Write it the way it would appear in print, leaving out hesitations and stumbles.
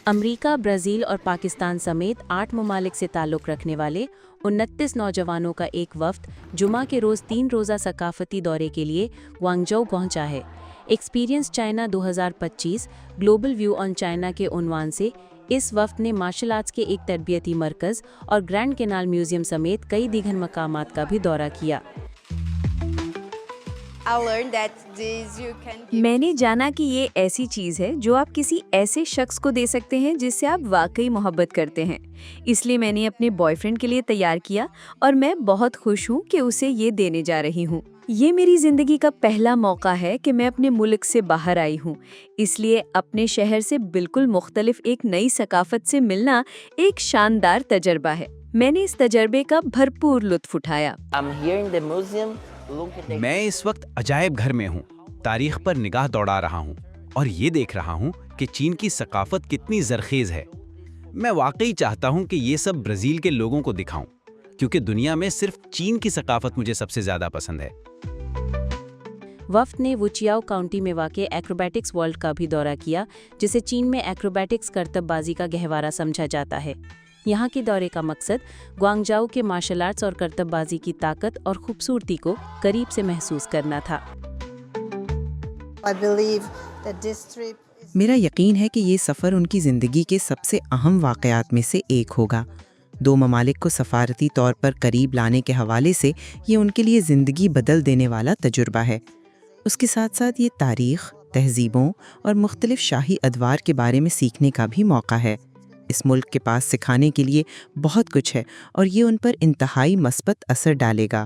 امریکہ، Brazil اور پاکستان سمیت 8 ممالک سے تعلق رکھنے والے 29 نوجوانوں کا ایک وفد جمعہ کے روز 3 روزہ ثقافتی دورے کے لیے گوانگجو پہنچا ہے۔ Experience China 2025 global view on China کے عنوان سے اس وفد نے مارشل آرٹس کے ایک تربیتی مرکز اور گرینڈ کینال میوزیم سمیت کئی دیگر مقامات کا بھی دورہ کیا۔ میں نے جانا کہ یہ ایسی چیز ہے جو آپ کسی ایسے شخص کو دے سکتے ہیں جس سے آپ واقعی محبت کرتے ہیں، اس لیے میں نے اپنے بوائے فرینڈ کے لیے تیار کیا اور میں بہت خوش ہوں کہ اسے یہ دینے جا رہی ہوں۔ یہ میری زندگی کا پہلا موقع ہے کہ میں اپنے ملک سے باہر آئی ہوں، اس لیے اپنے شہر سے بالکل مختلف ایک نئی ثقافت سے ملنا ایک شاندار تجربہ ہے۔ میں نے اس تجربے کا بھرپور لطف اٹھایا۔ میں اس وقت عجائب گھر میں ہوں، تاریخ پر نگاہ دوڑا رہا ہوں اور یہ دیکھ رہا ہوں کہ چین کی ثقافت کتنی زرخیز ہے۔ میں واقعی چاہتا ہوں کہ یہ سب برازیل کے لوگوں کو دکھاؤں، کیونکہ دنیا میں صرف چین کی ثقافت مجھے سب سے زیادہ پسند ہے۔ وفد نے ووچیاؤ کاؤنٹی میں واقع ایکروبیٹکس ورلڈ کا بھی دورہ کیا، جسے چین میں ایکروبیٹکس کرتب بازی کا گہوارہ سمجھا جاتا ہے۔ یہاں کے دورے کا مقصد گوانگجاؤ کے مارشل آرٹس اور کرتب بازی کی طاقت اور خوبصورتی کو قریب سے محسوس کرنا تھا۔ میرا یقین ہے کہ یہ سفر ان کی زندگی کے سب سے اہم واقعات میں سے ایک ہوگا۔ 2 ممالک کو سفارتی طور پر قریب لانے کے حوالے سے یہ ان کے لیے زندگی بدل دینے والا تجربہ ہے۔ اس کے ساتھ ساتھ یہ تاریخ، تہذیبوں اور مختلف شاہی ادوار کے بارے میں سیکھنے کا بھی موقع ہے۔ اس ملک کے پاس سکھانے کے لیے بہت کچھ ہے اور یہ ان پر انتہائی مثبت اثر ڈالے گا۔